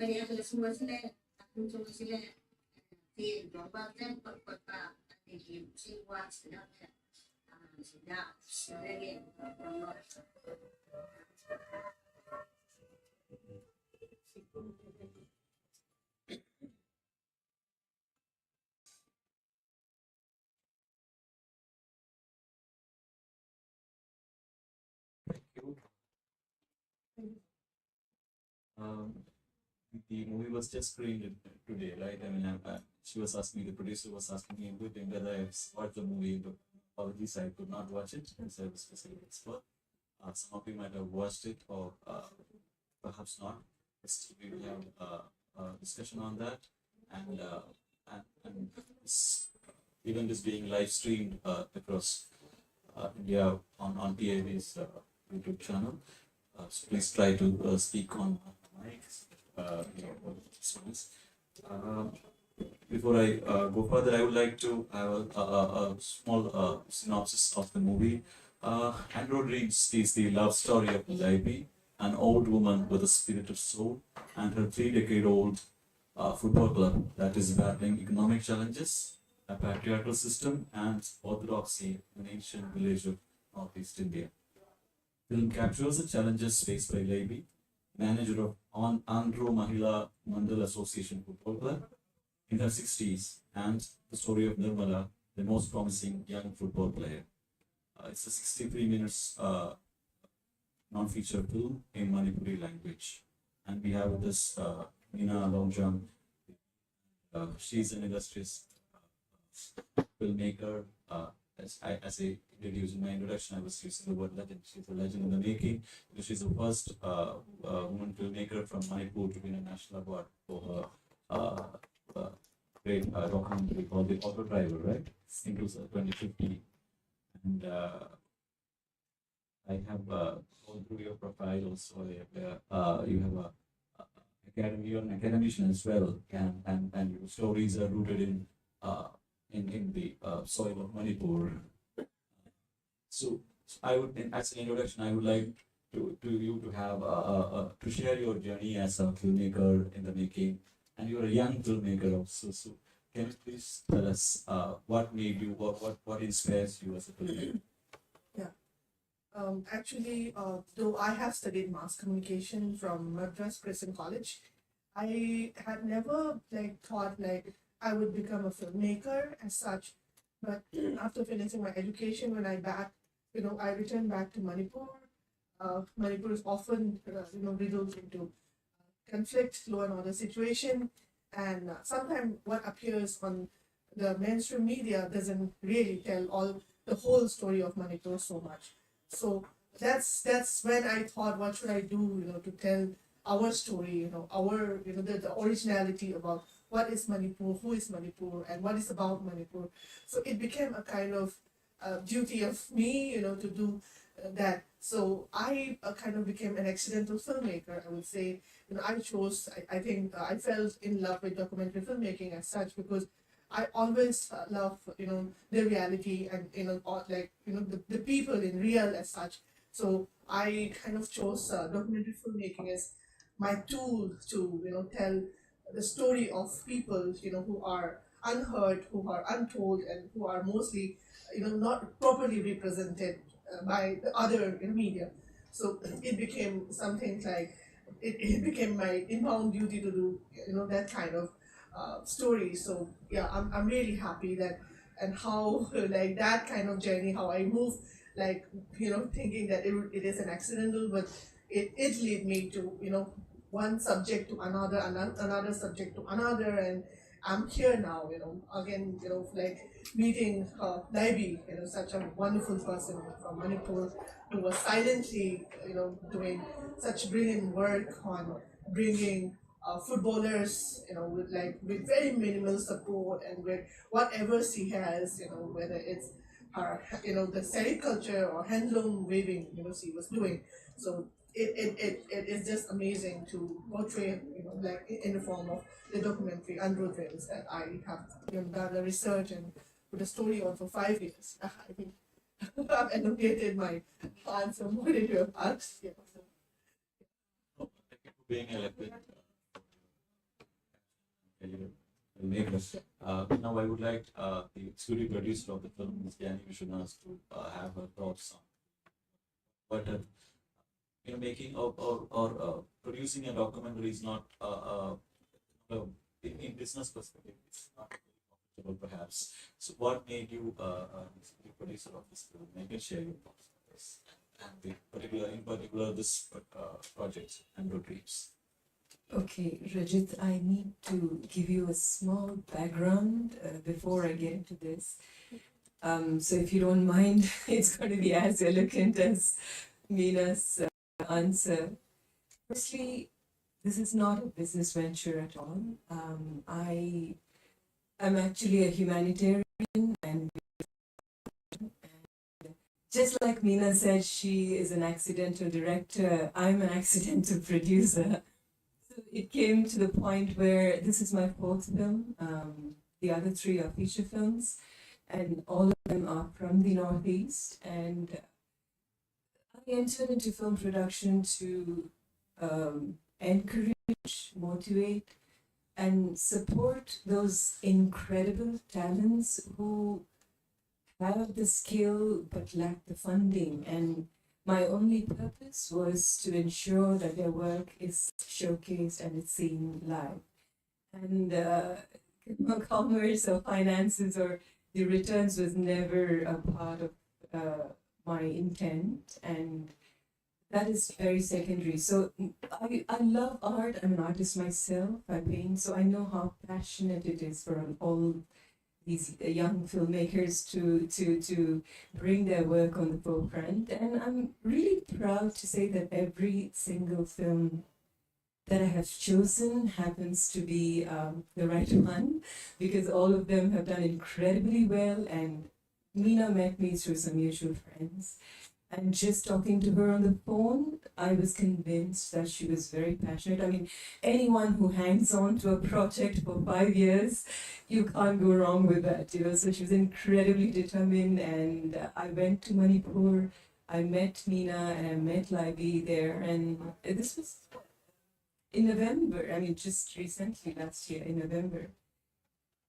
kaya semua sila aku semua sila di berapa kan berapa di siwa sedang sedang sedang Um, the movie was just screened today, right? I mean, she was asking me, the producer was asking me everything whether I've watched the movie, but apologies, I could not watch it because I was specific expert. Some of you might have watched it or perhaps not. Still, we will have a discussion on that. And this event is being live streamed across India on TIV's YouTube channel. So please try to speak on mic. Before I go further, I would like to have a small synopsis of the movie. Andro Dreams is the love story of Libby, an old woman with a spirit of soul, and her 3-decade-old football club that is battling economic challenges, a patriarchal system, and orthodoxy in an ancient village of northeast India. Film captures the challenges faced by Libby, manager of Andro Mahila Mandal Association Football Club, in her 60s, and the story of Nirmala, the most promising young football player. It's a 63 minutes non-feature film in Manipuri language. And we have this Meena Longjam. She's an illustrious filmmaker. As I introduced in my introduction, I was using the word legend. She's a legend in the making. She's the first woman filmmaker from Manipur to win a national award for her great documentary called The Auto Driver, right? In 2015. And I have gone through your profile also. You have a academy, you're an academician as well, and your stories are rooted in the soil of Manipur. So I would, as an introduction, I would like to you to have to share your journey as a filmmaker in the making, and you're a young filmmaker also. So can you please tell us what made you, what inspires you as a filmmaker? Yeah. Actually, though I have studied mass communication from Madras Christian College, I had never thought I would become a filmmaker as such. But after finishing my education, when I returned back to Manipur. Manipur is often riddled into conflict, law and order situation, and sometimes what appears on the mainstream media doesn't really tell the whole story of Manipur so much. So that's when I thought, what should I do, to tell our story, our the originality about what is Manipur, who is Manipur, and what is about Manipur. So it became a kind of duty of me, to do that. So I kind of became an accidental filmmaker, I would say. I chose, I think I fell in love with documentary filmmaking as such because I always love, the reality and, the people in real as such. So I kind of chose documentary filmmaking as my tool to, tell the story of people, who are unheard, who are untold, and who are mostly, not properly represented by the other media. So it became something like it became my inbound duty to do that kind of story. So yeah, I'm really happy that and how like that kind of journey, how I move, thinking that it is an accidental, but it led me to one subject to another subject to another, and I'm here now, again, meeting Naibi, such a wonderful person from Manipur who was silently, doing such brilliant work on bringing footballers, with very minimal support and with whatever she has, whether it's her, the sericulture or handloom weaving, she was doing. So it is just amazing to portray, in the form of the documentary Andro Dreams that I have done the research and put a story on for 5 years. I think I've elongated my answer more than you have asked. Yeah. Thank you for being elected. Make it. Now I would like the executive producer of the film, Ms. Jani Vishwanath, to have her thoughts on what making or producing a documentary is not in business perspective, it's not very profitable perhaps. So what made you the producer of this film? Maybe share your thoughts on this and in particular this project and road trips. Okay, Rajit, I need to give you a small background before I get into this. So if you don't mind, it's going to be as eloquent as Meena's answer. Firstly, this is not a business venture at all. I am actually a humanitarian, and just like Meena said, she is an accidental director. I'm an accidental producer. So it came to the point where this is my fourth film. The other three are feature films, and all of them are from the Northeast. And I entered into film production to encourage, motivate, and support those incredible talents who have the skill but lack the funding. And my only purpose was to ensure that their work is showcased and it's seen live. And commerce or finances or the returns was never a part of my intent, and that is very secondary. So I love art. I'm an artist myself. I paint, so I know how passionate it is for all these young filmmakers to bring their work on the forefront. And I'm really proud to say that every single film that I have chosen happens to be the right one, because all of them have done incredibly well. And Meena met me through some mutual friends. And just talking to her on the phone, I was convinced that she was very passionate. I mean, anyone who hangs on to a project for 5 years, you can't go wrong with that, you know. So she was incredibly determined, and I went to Manipur, I met Meena, and I met Laibi there, and this was in November. I mean, just recently, last year in November.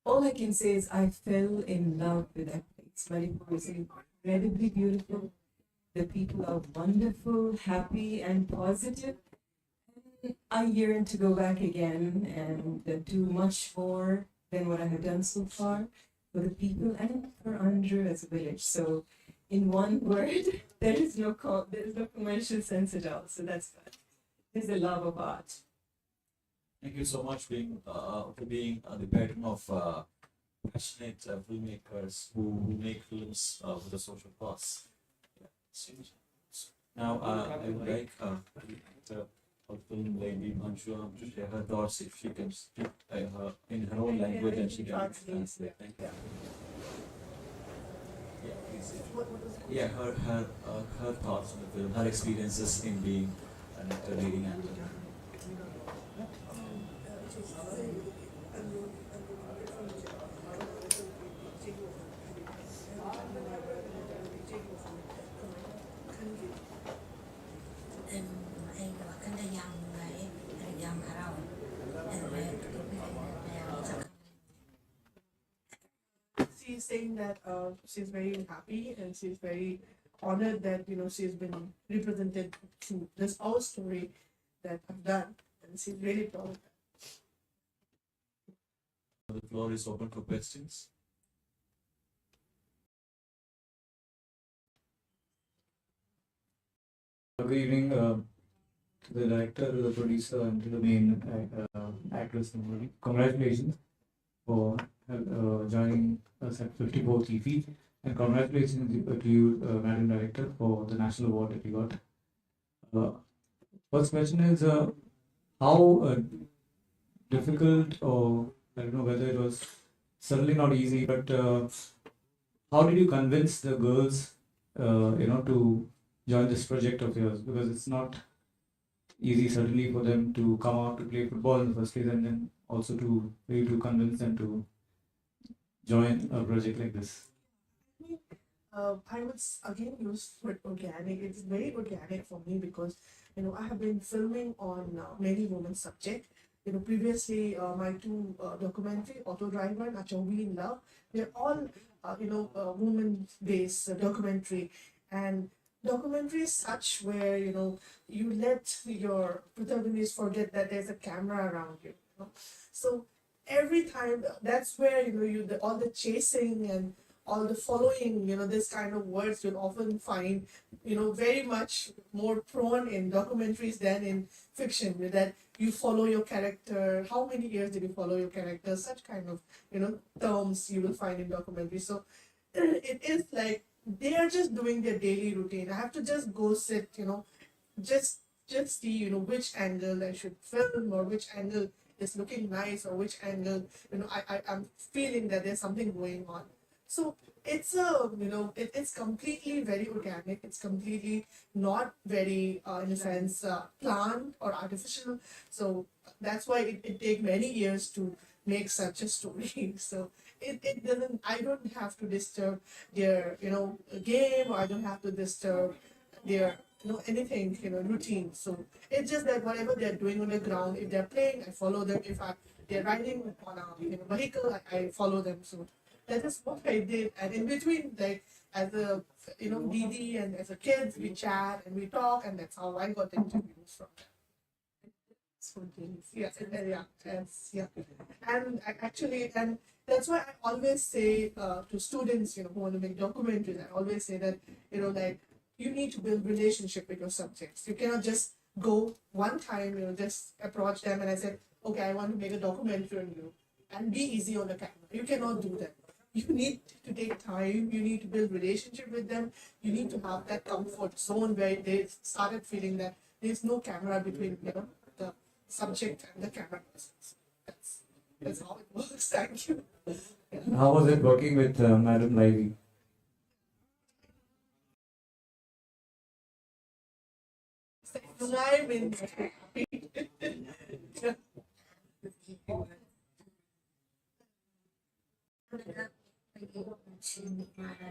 All I can say is I fell in love with that place. Manipur is incredibly beautiful. The people are wonderful, happy, and positive. And I yearn to go back again and do much more than what I have done so far for the people and for Andro as a village. So, in one word, there is no commercial sense at all. So that's good. There's a love of art. Thank you so much for being the pattern of passionate filmmakers who make films with a social cause. Now, I would like the film lady Anshu to share her thoughts if she can speak in her own language and she can translate. Thank you. Yeah, please. Yeah, her thoughts on the film, her experiences in being an actor, leading actor. She's saying that she's very happy and she's very honored that she's been represented through this our story that I've done, and she's really proud of that. The floor is open for questions. Good evening to the director, to the producer, and to the main actress in the movie. Congratulations for joining us at 54 TV, and congratulations to you, Madam Director, for the national award that you got. First question is how difficult, or I don't know whether it was certainly not easy, but how did you convince the girls, to join this project of yours? Because it's not easy, certainly, for them to come out to play football in the first place, and then also to convince them to join a project like this. I would again use word organic. It's very organic for me because I have been filming on many women's subject. previously my two documentary, Auto Driver and Are We in Love, they're all woman-based documentary, and documentary is such where you let your protagonist forget that there's a camera around you. So every time that's where all the chasing and all the following, this kind of words you'll often find, very much more prone in documentaries than in fiction, with that you follow your character. How many years did you follow your character? Such kind of, terms you will find in documentaries. So it is like they are just doing their daily routine. I have to just go sit, just see, which angle I should film, or which angle is looking nice, or which angle, I'm feeling that there's something going on. So it's it's completely very organic. It's completely not very, in a sense, planned or artificial. So that's why it take many years to make such a story. So it doesn't. I don't have to disturb their game, or I don't have to disturb their anything routine. So it's just that whatever they're doing on the ground, if they're playing, I follow them. If they're riding on a vehicle, I follow them. So that is what I did. And in between, like as a DD and as a kid, we chat and we talk, and that's how I got interviews from them. Spontaneous. Yeah, yeah, yes, yeah. And actually, and that's why I always say to students, who want to make documentaries, I always say that, like, you need to build relationship with your subjects. You cannot just go one time, just approach them and I said, okay, I want to make a documentary on you, and be easy on the camera. You cannot do that. You need to take time. You need to build relationship with them. You need to have that comfort zone where they started feeling that there's no camera between the subject and the camera person. That's how it works. Thank you. How was it working with Madam Livy? I mean,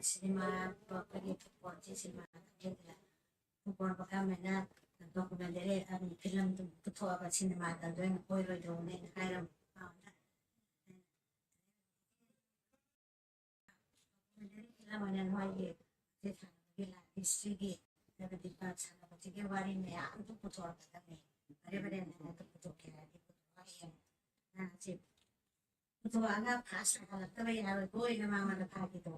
cinema pergi pergi cinema dia bukan pakai mana dokumenter film tu betul apa cinema dan tu yang koi roi tu ni kairam film mana lagi dia tak gila history dia di baca apa tiga hari ni aku betul apa ni ada itu betul kira itu betul nah sih betul agak pas kalau tapi kalau koi memang ada pagi tu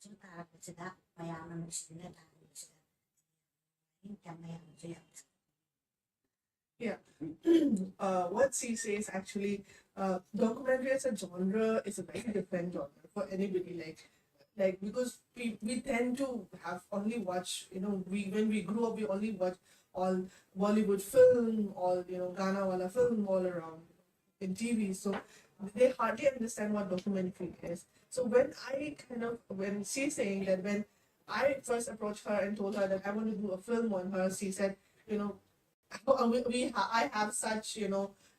kita sudah bayar manusia yeah. What C says actually, documentary as a genre is a very different genre for anybody. Like because we tend to have only watch, when we grew up we only watch all Bollywood film, all Ghana wala film all around in TV. So they hardly understand what documentary is. So when she's saying that, when I first approached her and told her that I want to do a film on her, she said, I have such,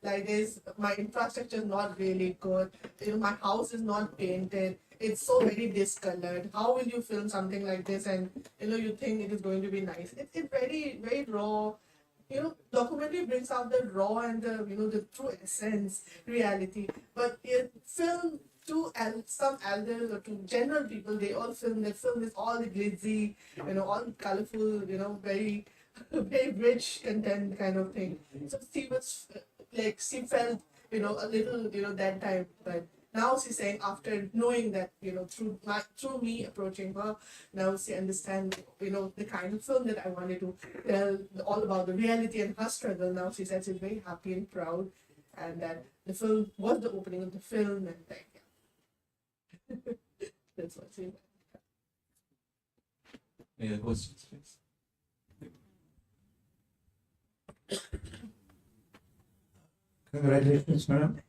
like this, my infrastructure is not really good. My house is not painted. It's so very discolored. How will you film something like this? And you think it is going to be nice. It's very, very raw. Documentary brings out the raw and the true essence, reality. But film to some elders or to general people, they all film that film is all glitzy, all colorful, very very rich content kind of thing. So she was she felt a little that time, but now she's saying after knowing that through me approaching her, now she understands the kind of film that I wanted to tell, all about the reality and her struggle. Now she said she's very happy and proud, and that the film was the opening of the film, and that's what she said. Any other questions, please? Congratulations, madam.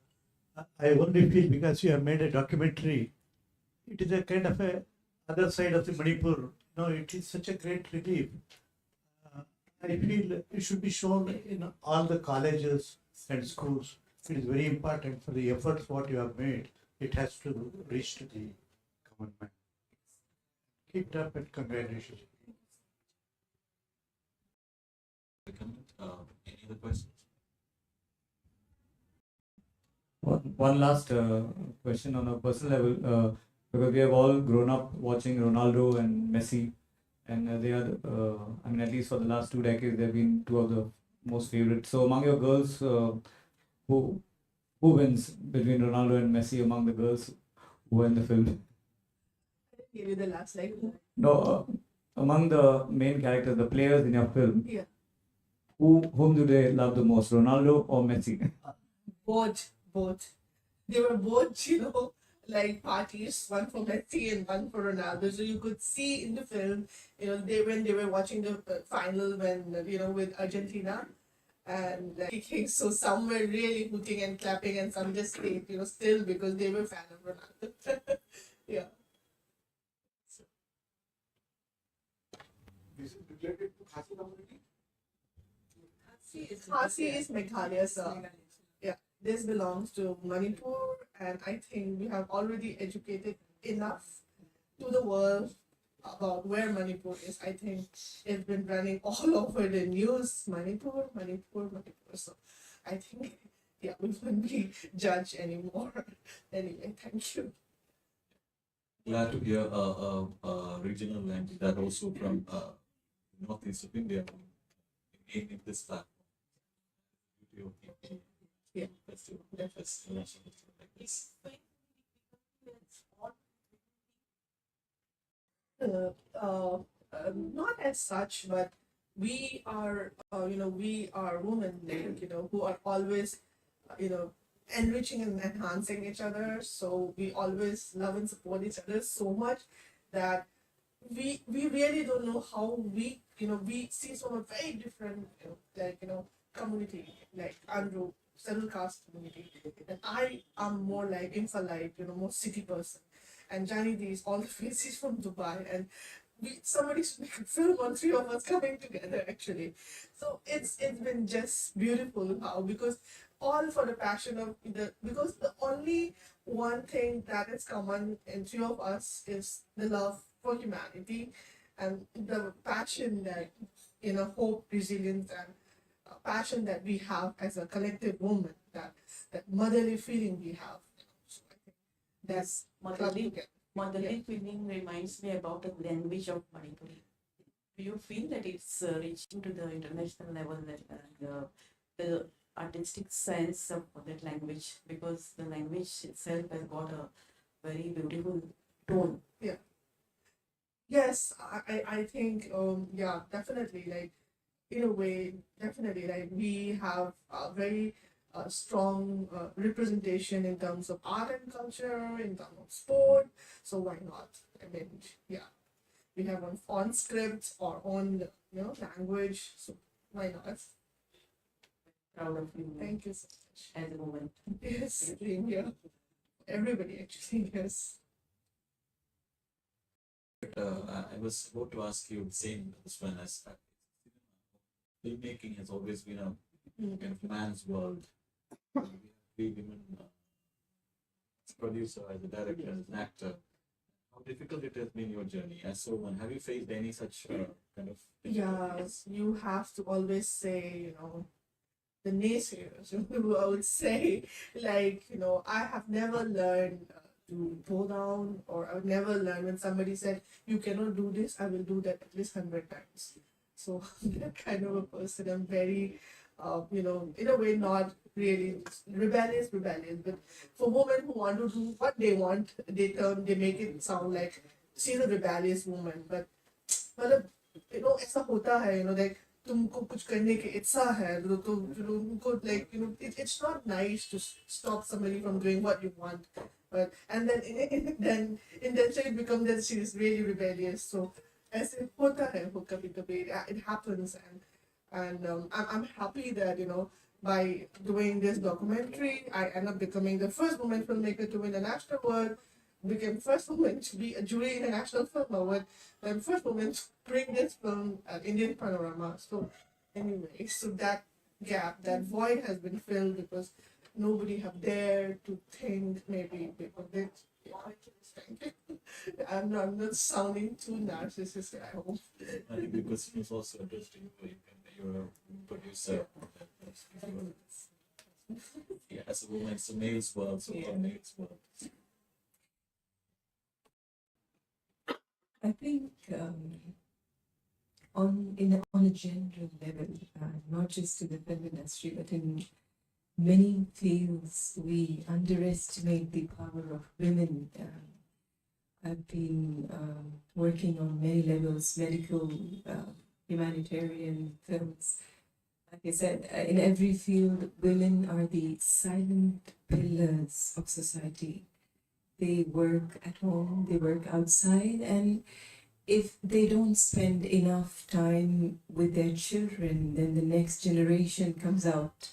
I only feel because you have made a documentary, it is a kind of a other side of the Manipur. It is such a great relief. I feel it should be shown in all the colleges and schools. It is very important for the efforts what you have made. It has to reach to the common man. Keep it up and congratulations. Any other questions? one last question on a personal level, because we have all grown up watching Ronaldo and Messi, and they are, I mean, at least for the last 2 decades, they've been two of the most favorite. So among your girls, who who wins between Ronaldo and Messi among the girls who were in the film? Give you the last slide. No, among the main characters, the players in your film, Yeah. whom do they love the most, Ronaldo or Messi? Both. They were both, like parties, one for Messi and one for Ronaldo. So you could see in the film, when they were watching the final when, with Argentina and kicking. So some were really hooting and clapping and some just stayed, still because they were fan of Ronaldo. Yeah. This is related to Khasi community. Khasi is Meghalaya, sir. Yeah, this belongs to Manipur, and I think we have already educated enough to the world about where Manipur is. I think it's been running all over the news. Manipur. So I think, yeah, we won't be judged anymore. Anyway, thank you. Glad to hear a regional language that also from northeast of India in this platform. Yeah. Festival like this. Not as such, but we are, we are women, like, who are always, enriching and enhancing each other. So we always love and support each other so much that we really don't know how we see from a very different, community, like Andro, settled caste community. And I am more like Infalite, more city person. And Janidi is all the faces from Dubai. And somebody should make a film on three of us coming together actually. So it's been just beautiful how, because all for the passion of because the only one thing that is common in three of us is the love for humanity and the passion that, hope, resilience, and passion that we have as a collective woman, that motherly feeling we have. So I think that's Motherly feeling reminds me about the language of Manipuri. Do you feel that it's reaching to the international level, that the artistic sense of that language, because the language itself has got a very beautiful tone? Yes, I think, yeah, definitely, like, in a way, definitely, like, we have a very strong representation in terms of art and culture, in terms of sport, so why not? I mean, yeah, we have our own scripts, our own, language, so why not? Proud of you Thank you so much. as a woman. Yes, being here. Everybody actually, yes. I was about to ask you the same this one as filmmaking has always been a kind of man's world. We have three women as a producer, as a director, as an actor. How difficult it has been your journey as a woman? Have you faced any such kind of difficulties? You have to always say, the naysayers, who I would say, like, I have never learned to go down, or I would never learn when somebody said, you cannot do this, I will do that at least 100 times. So that kind of a person. I'm very, in a way, not really rebellious, but for women who want to do what they want, they make it sound like she's a rebellious woman. But, ऐसा होता है, like, तुमको कुछ करने की इच्छा है तो उनको, like, it's not nice to stop somebody from doing what you want, but and then in that way it becomes that she is really rebellious. So ऐसे होता है वो कभी it happens. And I'm happy that, by doing this documentary I end up becoming the first woman filmmaker to win a national award, became first woman to be a jury in a national film award, and first woman to bring this film at Indian Panorama. So anyway, so that gap, that void has been filled because nobody have dared to think maybe people did. I'm not sounding too narcissistic, I hope. I think the question is also addressed to you. You're a producer. Yeah, as a woman, it's a male's world, so a male's world. I think on a general level, not just in the film industry, but in many fields, we underestimate the power of women. I've been working on many levels, medical, humanitarian films. Like I said, in every field, women are the silent pillars of society. They work at home, they work outside, and if they don't spend enough time with their children, then the next generation comes out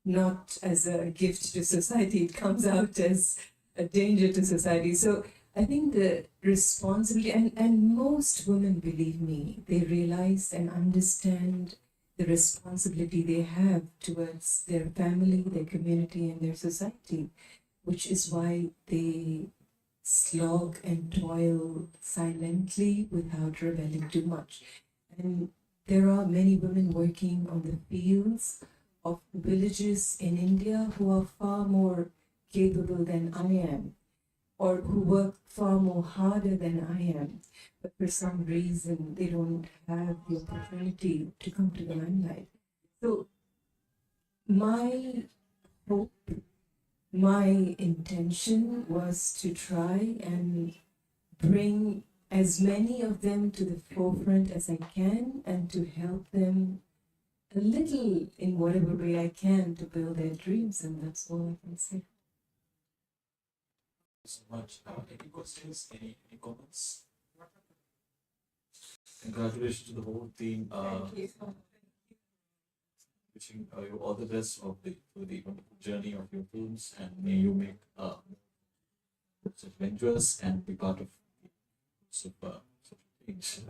not as a gift to society, it comes out as a danger to society. So I think the responsibility, and most women, believe me, they realize and understand the responsibility they have towards their family, their community, and their society, which is why they slog and toil silently without rebelling too much. And there are many women working on the fields of villages in India who are far more capable than I am, or who work far more harder than I am, but for some reason they don't have the opportunity to come to the limelight. So my hope, my intention was to try and bring as many of them to the forefront as I can and to help them a little in whatever way I can to build their dreams, and that's all I can say. So much. Any questions? Any comments? Congratulations to the whole team. Thank you. Wishing you all the best for the wonderful journey of your films, and may you make adventures and be part of super things.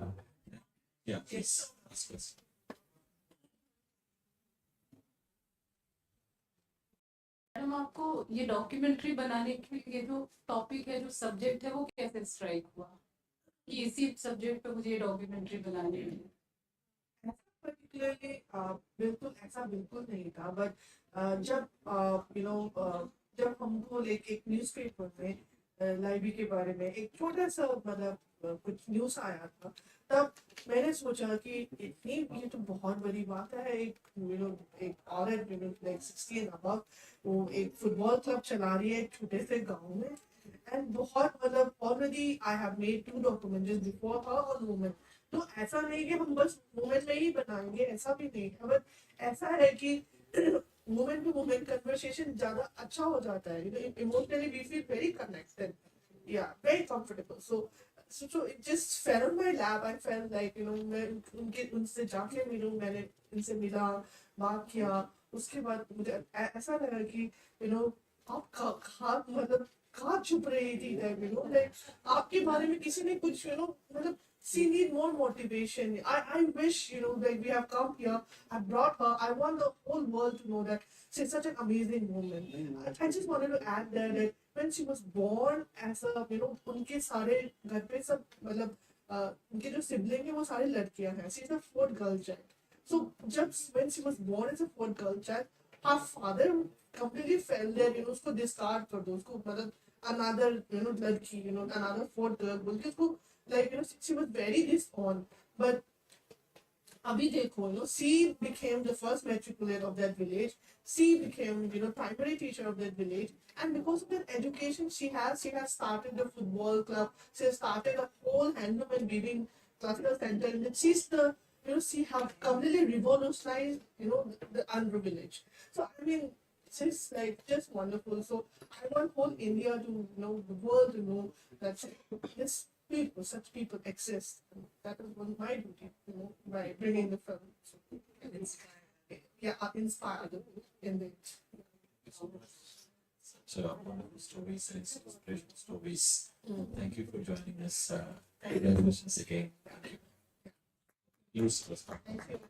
Yeah, please ask us. Madam आपको ये documentary बनाने के लिए जो topic है, जो subject है, वो कैसे स्ट्राइक हुआ कि इसी सब्जेक्ट पे मुझे ये डॉक्यूमेंट्री बनानी है? पर्टिकुलरली बिल्कुल नहीं था, बट जब हमको एक न्यूज़पेपर में लाइब्रेरी के बारे में एक छोटा सा कुछ न्यूज़ आया था, तब मैंने सोचा कि इतनी ये तो बहुत बड़ी बात है। एक औरत लाइक 60 एंड अबव, वो एक फुटबॉल क्लब चला रही है एक छोटे से गांव में, एंड बहुत already I have made 2 documentaries before her on women. तो ऐसा नहीं कि हम बस वुमेन में ही बनाएंगे, ऐसा भी नहीं है, बट ऐसा है कि वुमेन टू वुमेन कन्वर्सेशन ज्यादा अच्छा हो जाता है। Emotionally we feel very connected, yeah, very comfortable. So it just fell on my lap. I felt like मैं उनसे जाके मिलूं, मैंने उनसे मिला, बात किया। उसके बाद मुझे ऐसा लगा कि आप कहाँ छुप रही थी, like आपके बारे में किसी ने कुछ she need more motivation. I wish like we have come here, I brought her, I want the whole world to know that she's such an amazing woman. I just wanted to add that when she was born as a उनके सारे घर पे सब उनके जो sibling है वो सारे लड़कियां हैं. She's the 4th girl child. So just when she was born as a 4th girl child, her father completely felt that उसको discard कर दो, उसको another लड़की another 4th girl बोल के उसको like she was very disowned. But abhi dekho, she became the first matriculate of that village. She became primary teacher of that village, and because of that education she has started the football club. She has started a whole handloom and weaving classical center, and she's the she have completely revolutionized the Andro village. So I mean, she's like just wonderful. So I want whole India to the world to know that this such people exist. And that is one of my duty, by bringing the film. So, inspire them in the. Such wonderful stories and inspirational stories. Thank you for joining us. Congratulations again. Thank you. Thank you.